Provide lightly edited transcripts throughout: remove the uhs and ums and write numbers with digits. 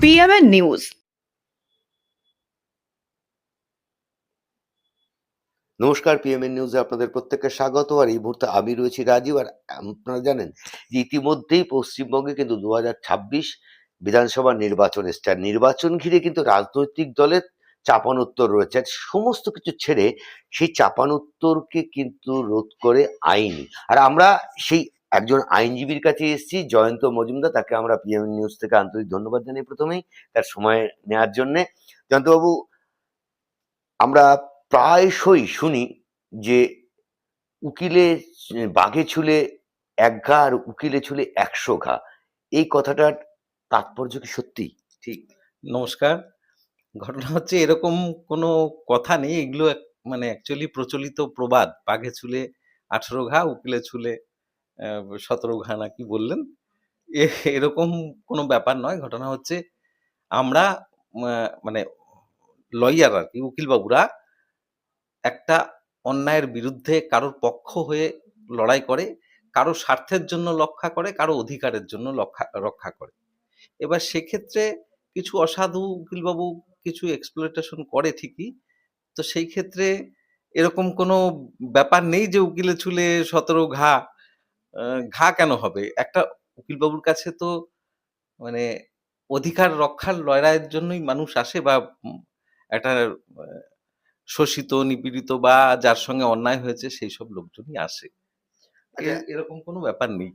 PMN News। নমস্কার, PMN নিউজে আপনাদের প্রত্যেককে স্বাগত। আর এই মুহূর্তে আমি রয়েছি রাজীব। আর আপনারা জানেন যে ইতিমধ্যেই পশ্চিমবঙ্গে কিন্তু 2026 বিধানসভা নির্বাচন এসছে। আর নির্বাচন ঘিরে কিন্তু রাজনৈতিক দলের চাপানোত্তর রয়েছে। আর সমস্ত কিছু ছেড়ে সেই চাপানোত্তরকে কিন্তু রোধ করে আইন। আর আমরা সেই একজন আইনজীবীর কাছে এসেছি, জয়ন্ত মজুমদার। তাকে আমরা পিএমএন নিউজ থেকে আন্তরিক ধন্যবাদ জানাই প্রথমেই তার সময় নেওয়ার জন্যে। জয়ন্তবাবু, আমরা প্রায়শই শুনি যে উকিলে বাঘে ছুলে এক ঘা আর উকিলে ছুলে 100 ঘা। এই কথাটার তাৎপর্য কি সত্যি? ঠিক। নমস্কার। ঘটনা হচ্ছে এরকম কোনো কথা নেই। এগুলো মানে অ্যাকচুয়ালি প্রচলিত প্রবাদ। বাঘে ছুলে 18 ঘা, উকিলে ছুলে 17 ঘা না কি বললেন? এ এরকম কোনো ব্যাপার নয়। ঘটনা হচ্ছে আমরা মানে লয়ার আরকি, উকিল বাবুরা একটা অন্যায়ের বিরুদ্ধে কারোর পক্ষ হয়ে লড়াই করে, কারো স্বার্থের জন্য রক্ষা করে, কারো অধিকারের জন্য রক্ষা করে। এবার সেক্ষেত্রে কিছু অসাধু উকিলবাবু কিছু exploitation করে ঠিকই। তো সেই ক্ষেত্রে এরকম কোনো ব্যাপার নেই যে উকিলে ছুলে 17 ঘা। আ ঘা কেন হবে? একটা উকিলবাবুর কাছে তো মানে অধিকার রক্ষার লড়াইয়ের জন্যই মানুষ আসে, বা একটা আ শোষিত, নিপীড়িত বা যার সঙ্গে অন্যায় হয়েছে সেইসব লোকজনই আসে। আচ্ছা, এরকম কোনো ব্যাপার নেই।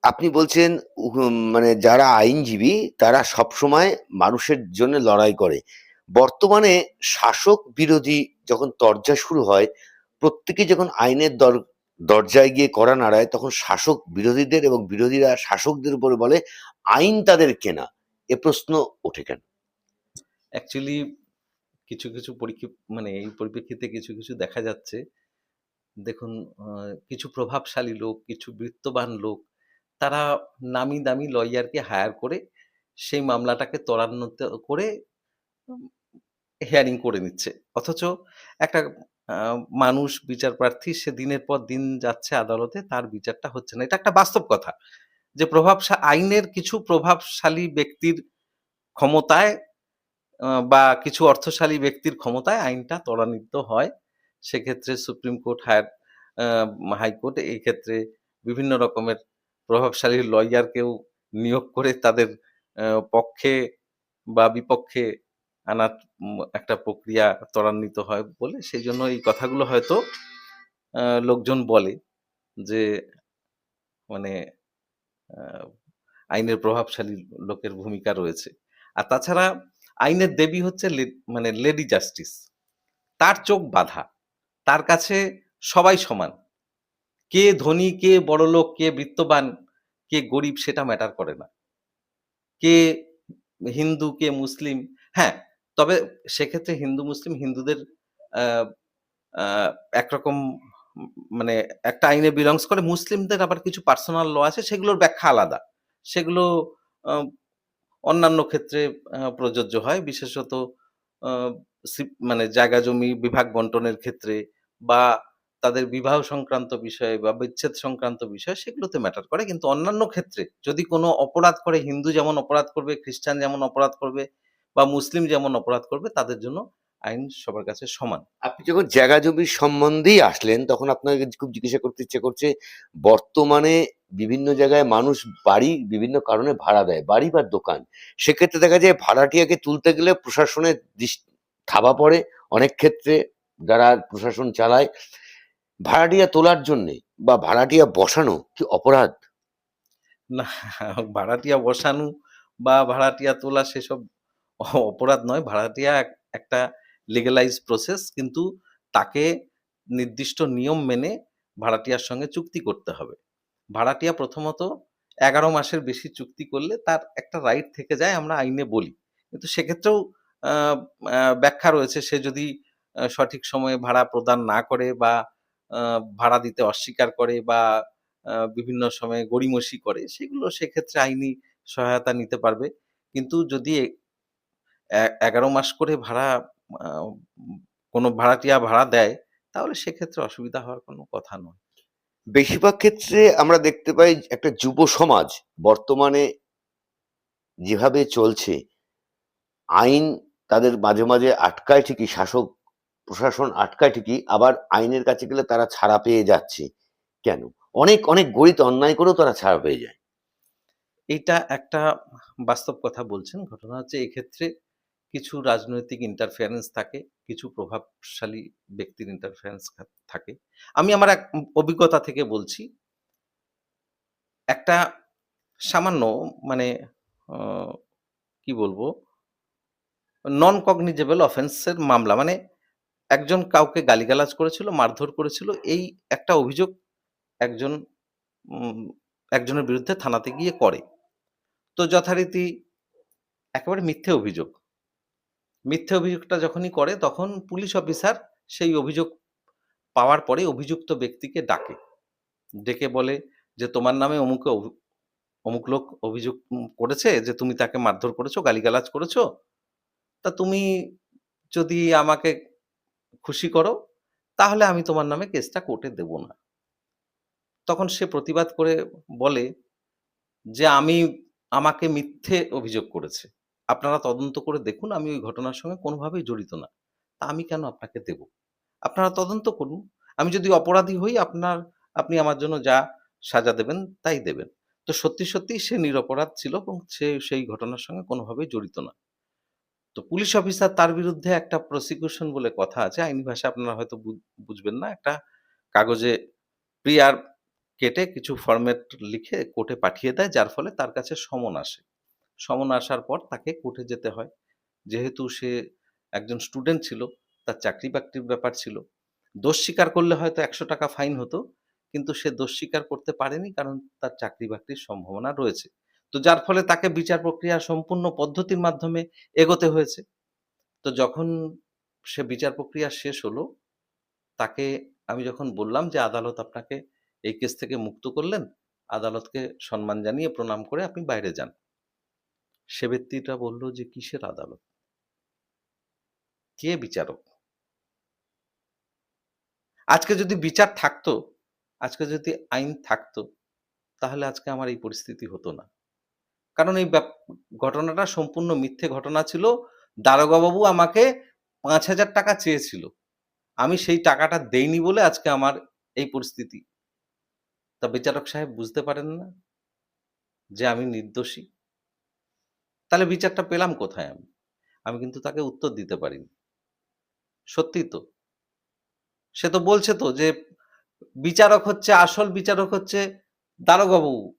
আপনি বলছেন মানে যারা আইনজীবী তারা সবসময় মানুষের জন্য লড়াই করে। বর্তমানে শাসক বিরোধী যখন তরজা শুরু হয়, প্রত্যেকে যখন আইনের দরজায় গিয়ে কড়া নাড়ায়, তখন শাসক বিরোধীদের এবং বিরোধীরা শাসকদের উপরে বলে আইন তাদের কেনা। এ প্রশ্ন ওঠে কেন? অ্যাকচুয়ালি কিছু মানে এই পরিপ্রেক্ষিতে কিছু দেখা যাচ্ছে। দেখুন, কিছু প্রভাবশালী লোক, কিছু বিত্তবান লোক, তারা নামি দামি লয়ারকে হায়ার করে সেই মামলাটাকে ত্বরান্বিত করে উম হিয়ারিং করে নিচ্ছে। অথচ একটা আ মানুষ বিচার প্রার্থী, সে দিনের পর দিন যাচ্ছে আদালতে, তার বিচারটা হচ্ছে না। এটা একটা বাস্তব কথা। যে আইনের কিছু প্রভাবশালী ব্যক্তির ক্ষমতায়, বা কিছু অর্থশালী ব্যক্তির ক্ষমতায় আইনটা ত্বরান্বিত হয়। সেক্ষেত্রে সুপ্রিম কোর্ট, হাইকোর্ট এই ক্ষেত্রে বিভিন্ন রকমের প্রভাবশালী লয়ারকেও নিয়োগ করে তাদের পক্ষে বা বিপক্ষে আনার একটা প্রক্রিয়া ত্বরান্বিত হয় বলে সেইজন্য এই কথাগুলো হয়তো লোকজন বলে যে মানে আ আইনের প্রভাবশালী লোকের ভূমিকা রয়েছে। আর তাছাড়া আইনের দেবী হচ্ছে মানে লেডি জাস্টিস। তার চোখ বাঁধা। তার কাছে সবাই সমান। কে ধনী, কে বড়লোক, কে বিত্তবান, কে গরিব সেটা ম্যাটার করে না। কে হিন্দু, কে মুসলিম। হ্যাঁ, তবে সেক্ষেত্রে হিন্দু, মুসলিম, হিন্দুদের আ আ একরকম মানে একটা আইনে বিলংস করে। মুসলিমদের আবার কিছু পার্সোনাল ল আছে, সেগুলোর ব্যাখ্যা আলাদা। সেগুলো আ অন্যান্য ক্ষেত্রে প্রযোজ্য হয়। বিশেষত আ মানে জায়গা জমি বিভাগ বন্টনের ক্ষেত্রে, বা তাদের বিবাহ সংক্রান্ত বিষয়ে বা বিচ্ছেদ সংক্রান্ত বিষয়, সেগুলোতে ম্যাটার করে। কিন্তু অন্যান্য ক্ষেত্রে যদি কোনো অপরাধ করে, হিন্দু যেমন অপরাধ করবে, খ্রিস্টান যেমন অপরাধ করবে বা মুসলিম যেমন অপরাধ করবে, তাদের জন্য আইন সবার কাছে সমান। আপনি যখন জায়গা জমির সম্বন্ধেই আসলেন, তখন আপনাকে খুব জিজ্ঞাসা করতে ইচ্ছে করছে, বর্তমানে বিভিন্ন জায়গায় মানুষ বাড়ি বিভিন্ন কারণে ভাড়া দেয়, বাড়ি বা দোকান। সেক্ষেত্রে দেখা যায় ভাড়াটিয়াকে তুলতে গেলে প্রশাসনের থাবা পড়ে। অনেক ক্ষেত্রে যারা প্রশাসন চালায়, ভাড়াটিয়া তোলার জন্যে বা ভাড়াটিয়া বসানো কি অপরাধ? না, ভাড়াটিয়া বসানো বা ভাড়াটিয়া তোলা সেসব অপরাধ নয়। ভাড়াটিয়া একটা লিগ্যালাইজড প্রসেস, কিন্তু তাকে নির্দিষ্ট নিয়ম মেনে ভাড়াটিয়ার সঙ্গে চুক্তি করতে হবে। ভাড়াটিয়া প্রথমত ১১ মাসের বেশি চুক্তি করলে তার একটা রাইট থেকে যায়, আমরা আইনে বলি। কিন্তু সেক্ষেত্রেও আ আ ব্যাখ্যা রয়েছে। সে যদি সঠিক সময়ে ভাড়া প্রদান না করে, বা আ ভাড়া দিতে অস্বীকার করে, বা বিভিন্ন সময়ে গড়িমসি করে, সেগুলো সেক্ষেত্রে আইনি সহায়তা নিতে পারবে। কিন্তু যদি ১১ মাস করে ভাড়া আ কোনো ভাড়াটিয়া ভাড়া দেয়, তাহলে সেক্ষেত্রে অসুবিধা হওয়ার কোনো কথা নয়। বেশিরভাগ ক্ষেত্রে আমরা দেখতে পাই একটা যুব সমাজ বর্তমানে যেভাবে চলছে, আইন তাদের মাঝে মাঝে আটকায় ঠিকই, শাসক প্রশাসন আটকায় ঠিকই, আবার আইনের কাছে গেলে তারা ছাড়া পেয়ে যাচ্ছে কেন? অনেক অনেক গরিত অন্যায় করেও তারা ছাড়া পেয়ে যায়। এইটা একটা বাস্তব কথা বলছেন। ঘটনা হচ্ছে এক্ষেত্রে কিছু রাজনৈতিক ইন্টারফারেন্স থাকে, কিছু প্রভাবশালী ব্যক্তির ইন্টারফারেন্স থাকে। আমি আমার এক অভিজ্ঞতা থেকে বলছি। একটা সামান্য মানে আ কি বলবো? নন কগনিজেবল অফেন্স এর মামলা। মানে একজন কাউকে গালিগালাজ করেছিল, মারধর করেছিল। এই একটা অভিযোগ একজন উম একজনের বিরুদ্ধে থানাতে গিয়ে করে। তো যথারীতি একেবারে মিথ্যে অভিযোগ। মিথ্যে অভিযোগটা যখনই করে তখন পুলিশ অফিসার সেই অভিযোগ পাওয়ার পরে অভিযুক্ত ব্যক্তিকে ডাকে। ডেকে বলে যে, "তোমার নামে অমুক লোক অভিযোগ করেছে যে তুমি তাকে মারধর করেছো, গালিগালাজ করেছো। তা তুমি যদি আমাকে খুশি করো, তাহলে আমি তোমার নামে কেসটা কোর্টে দেব না।" তখন সে প্রতিবাদ করে বলে যে, আমাকে মিথ্যে অভিযোগ করেছে। আপনারা তদন্ত করে দেখুন, আমি ওই ঘটনার সঙ্গে কোনোভাবেই জড়িত না। তা আমি কেন আপনাকে দেব? আপনারা তদন্ত করুন। আমি যদি অপরাধী হই আপনি আমার জন্য যা সাজা দেবেন তাই দেবেন। তো সত্যিই সে নিরপরাধ ছিল এবং সে সেই ঘটনার সঙ্গে কোনোভাবেই জড়িত না। তো পুলিশ অফিসার তার বিরুদ্ধে একটা প্রসিকিউশন বলে কথা আছে। আইনি ভাষায় আপনারা হয়তো বুঝবেন না। একটা কাগজে প্রিয়ার কেটে কিছু ফরমেট লিখে কোর্টে পাঠিয়ে দেয়, যার ফলে তার কাছে সমন আসে। সমন আসার পর তাকে কোর্টে যেতে হয়। যেহেতু সে একজন স্টুডেন্ট ছিল, তার চাকরি-বাকরির ব্যাপার ছিল। দোষ স্বীকার করলে হয়তো ৳১০০ ফাইন হতো। কিন্তু সে দোষ স্বীকার করতে পারেনি কারণ তার চাকরি-বাকরির সম্ভাবনা রয়েছে। তো যার ফলে তাকে বিচার প্রক্রিয়া সম্পূর্ণ পদ্ধতির মাধ্যমে এগোতে হয়েছে। তো যখন সে বিচার প্রক্রিয়া শেষ হলো, তাকে আমি যখন বললাম যে, "আদালত আপনাকে এই কেস থেকে মুক্ত করলেন। আদালতকে সম্মান জানিয়ে প্রণাম করে আপনি বাইরে যান।" সে ব্যক্তিটা বলল যে, "কিসের আদালত? কে বিচারক? আজকে যদি বিচার থাকতো, আজকে যদি আইন থাকতো, তাহলে আজকে আমার এই পরিস্থিতি হতো না।" কারণ এই ঘটনাটা সম্পূর্ণ মিথ্যে ঘটনা ছিল। দারোগাবাবু আমাকে ৳৫,০০০ চেয়েছিল। আমি সেই টাকাটা দেইনি বলে আজকে আমার এই পরিস্থিতি। তা বিচারক সাহেব বুঝতে পারেন না যে আমি নির্দোষী? তাহলে বিচারটা পেলাম কোথায় আমি? আমি কিন্তু তাকে উত্তর দিতে পারিনি। সত্যিই তো। সে তো বলছে তো যে আসল বিচারক হচ্ছে দারোগাবাবু।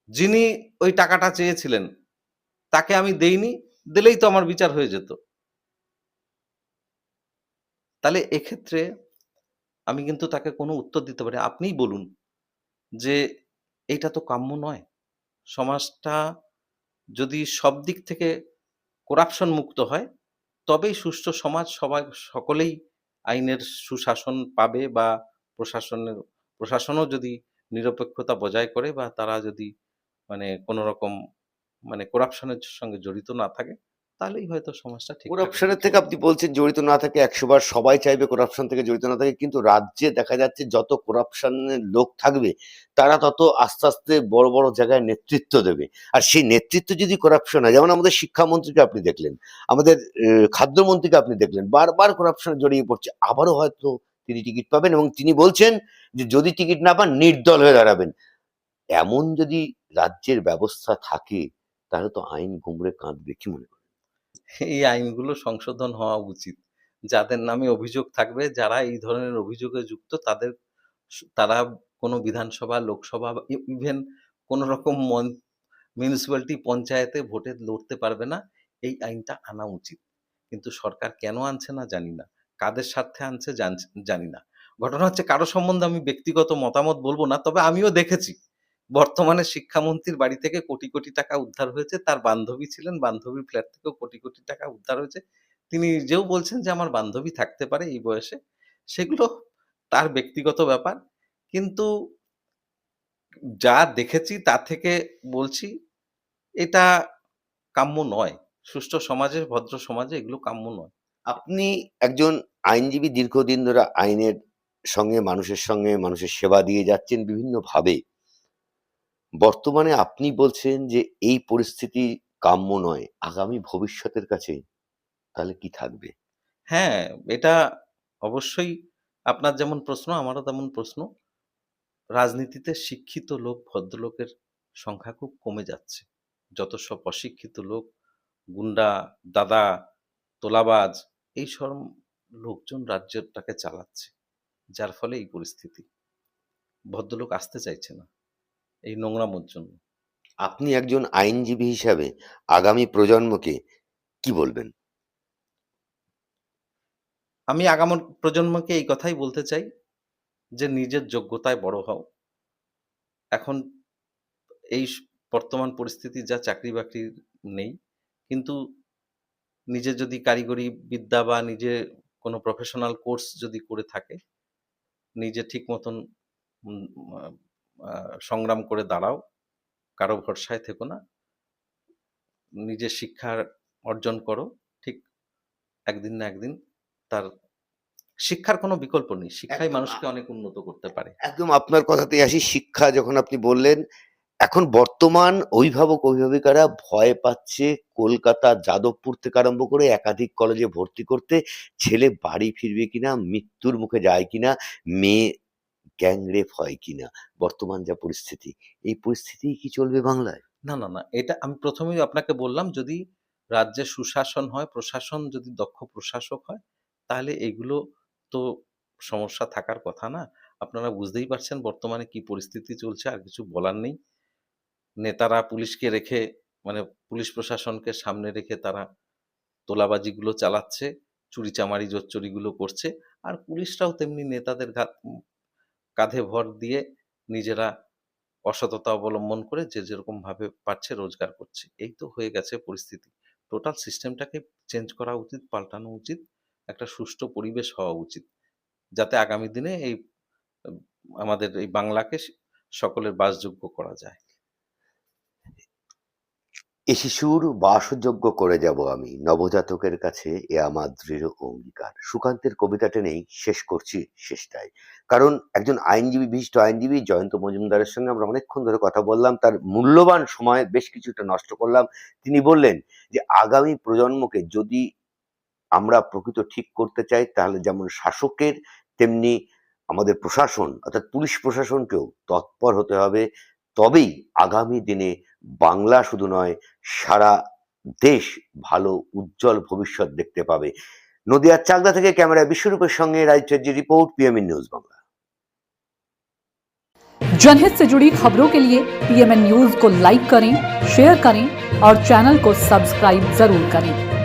যিনি ওই টাকাটা চেয়েছিলেন, তাকে আমি দেইনি, দিলেই তো আমার বিচার হয়ে যেত। তাহলে এক্ষেত্রে আমি কিন্তু তাকে কোনো উত্তর দিতে পারি আপনিই বলুন যে এইটা তো কাম্য নয়। সমাজটা যদি সব দিক থেকে করাপশন মুক্ত হয়, তবেই সুষ্ঠু সমাজ সকলেই আইনের সুশাসন পাবে বা প্রশাসনও যদি নিরপেক্ষতা বজায় করে বা তারা যদি মানে কোন রকম মানে করাপশন এর সঙ্গে জড়িত না থাকে, তাহলেই হয়তো সমাজটা ঠিকঠাকভাবে করাপশনের থেকে চলবে। আপনি বলছেন জড়িত না থাকে ১০০ বার সবাই চাইবে করাপশন থেকে জড়িত না থাকে। কিন্তু রাজ্যে দেখা যাচ্ছে যত করাপশনের লোক থাকবে, তারা তত আস্তে, আস্তে বড়, বড় জায়গায় নেতৃত্ব দেবে। আর সেই নেতৃত্ব যদি করাপশন হয়, যেমন আমাদের শিক্ষামন্ত্রীকে আপনি দেখলেন, আমাদের খাদ্যমন্ত্রীকে আপনি দেখলেন, বারবার করাপশনে জড়িয়ে পড়ছে। আবারও হয়তো তিনি টিকিট পাবেন এবং তিনি বলছেন যে যদি টিকিট না পান নির্দল হয়ে দাঁড়াবেন। এমন যদি রাজ্যের ব্যবস্থা থাকে, তাহলে তো আইন গুমড়ে কাঁদবে। কি মনে করেন? এই আইনগুলো সংশোধন হওয়া উচিত। যাদের নামে অভিযোগ থাকবে, যারা এই ধরনের অভিযোগে যুক্ত তারা কোনো বিধানসভা, লোকসভা বা ইভেন কোন রকম মিউনিসিপ্যালিটি পঞ্চায়েতে ভোটে লড়তে পারবে না। এই আইনটা আনা উচিত। কিন্তু সরকার কেন আনছে না জানি না। কাদের স্বার্থে আনছে জানি না। ঘটনা হচ্ছে কারো সম্বন্ধে আমি ব্যক্তিগত মতামত বলব না। তবে আমিও দেখেছি। বর্তমানে শিক্ষামন্ত্রীর বাড়ি থেকে কোটি টাকা উদ্ধার হয়েছে। তার বান্ধবী ছিলেন, বান্ধবীর ফ্ল্যাট থেকেও কোটি টাকা উদ্ধার হয়েছে। তিনি নিজেও বলছেন যে আমার বান্ধবী থাকতে পারে এই বয়সে। সেগুলো তার ব্যক্তিগত ব্যাপার। কিন্তু যা দেখেছি তা থেকে বলছি এটা কাম্য নয়। সুষ্ঠু সমাজে, ভদ্র সমাজে এগুলো কাম্য নয়। আপনি একজন আইনজীবী, দীর্ঘদিন ধরে আইনের সঙ্গে মানুষের সেবা দিয়ে যাচ্ছেন বিভিন্নভাবে। বর্তমানে আপনি বলছেন যে এই পরিস্থিতি কাম্য নয়। আগামী ভবিষ্যতের কাছে তাহলে কি থাকবে? হ্যাঁ, এটা অবশ্যই আপনার যেমন প্রশ্ন আমারও তেমন প্রশ্ন। রাজনীতিতে শিক্ষিত লোক, ভদ্রলোকের সংখ্যা খুব কমে যাচ্ছে। যত সব অশিক্ষিত লোক, গুন্ডা, দাদা, তোলাবাজ এইসব লোকজন রাজ্যটাকে চালাচ্ছে। যার ফলে এই পরিস্থিতি। ভদ্রলোক আসতে চাইছে না এই নোংরামোর জন্য। আপনি একজন আইনজীবী হিসাবে আগামী প্রজন্মকে কি বলবেন? আমি আগামী প্রজন্মকে এই কথাই বলতে চাই যে নিজের যোগ্যতায় বড় হও। এখন এই বর্তমান পরিস্থিতি যা চাকরি-বাকরির নেই। কিন্তু নিজে যদি কারিগরি বিদ্যা বা নিজে কোনো প্রফেশনাল কোর্স যদি করে থাকে, নিজে ঠিক মতন উম আ আ সংগ্রাম করে দাঁড়াও। কারো ভরসায় থেকো না। নিজের শিক্ষার অর্জন করো। ঠিক একদিন না একদিন তার শিক্ষার কোনো বিকল্প নেই। শিক্ষাই একদম মানুষকে অনেক উন্নত করতে পারে। একদম আপনার কথাতেই আসি। শিক্ষা যখন আপনি বললেন, এখন বর্তমান অভিভাবক অভিভাবিকারা ভয় পাচ্ছে কলকাতা, যাদবপুর থেকে আরম্ভ করে একাধিক কলেজে ভর্তি করতে। ছেলে বাড়ি ফিরবে কিনা, মৃত্যুর মুখে যায় কিনা, মেয়ে গ্যাং রেপ হয় কিনা। বর্তমান যা পরিস্থিতি, এই পরিস্থিতিই কি চলবে বাংলায়? না, না, না। এটা আমি ১ম এই আপনাকে বললাম যদি রাজ্যে সুশাসন হয়, প্রশাসন যদি দক্ষ প্রশাসক হয়, তাহলে এগুলো তো সমস্যা থাকার কথা না। আপনারা বুঝতেই পারছেন বর্তমানে কি পরিস্থিতি চলছে আর কিছু বলার নেই। নেতারা পুলিশকে রেখে মানে পুলিশ প্রশাসনকে সামনে রেখে তারা তোলাবাজিগুলো চালাচ্ছে, চুরিচামারি জোচ্চুরিগুলো করছে। আর পুলিশরাও তেমনি নেতাদের কাঁধে ভর দিয়ে নিজেরা অসততা অবলম্বন করে যে যেরকমভাবে পারছে রোজগার করছে। এই তো হয়ে গেছে পরিস্থিতি। টোটাল সিস্টেমটাকে চেঞ্জ করা উচিত, পাল্টানো উচিত। একটা সুষ্ঠু পরিবেশ হওয়া উচিত। যাতে আগামী দিনে এই আ আমাদের এই বাংলাকে সকলের বাসযোগ্য করা যায়। এ শিশুর বাসযোগ্য করে যাব আমি, নবজাতকের কাছে এ আমার দৃঢ় অঙ্গীকার। সুকান্তের কবিতা টেনেই শেষ করছি শেষটায়। কারণ একজন আইনজীবী, বিশিষ্ট আইনজীবী জয়ন্ত মজুমদারের সঙ্গে আমরা অনেকক্ষণ ধরে কথা বললাম। তার মূল্যবান সময় বেশ কিছুটা নষ্ট করলাম। তিনি বললেন যে আগামী প্রজন্মকে যদি আমরা প্রকৃত ঠিক করতে চাই তাহলে যেমন শাসকের তেমনি আমাদের প্রশাসন অর্থাৎ পুলিশ প্রশাসনকেও তৎপর হতে হবে। তবেই আগামী দিনে বাংলা শুধু নয় সারা দেশ ভালো উজ্জ্বল ভবিষ্যৎ দেখতে পাবে। নদিয়ার চাকদা থেকে ক্যামেরায় বিশ্বরূপের সঙ্গে রাজচর্যি রিপোর্ট, পিএমএন নিউজ বাংলা। जनहित से जुड़ी खबरों के लिए पीएमएन न्यूज को लाइक करें, शेयर करें और चैनल को सब्सक्राइब जरूर करें।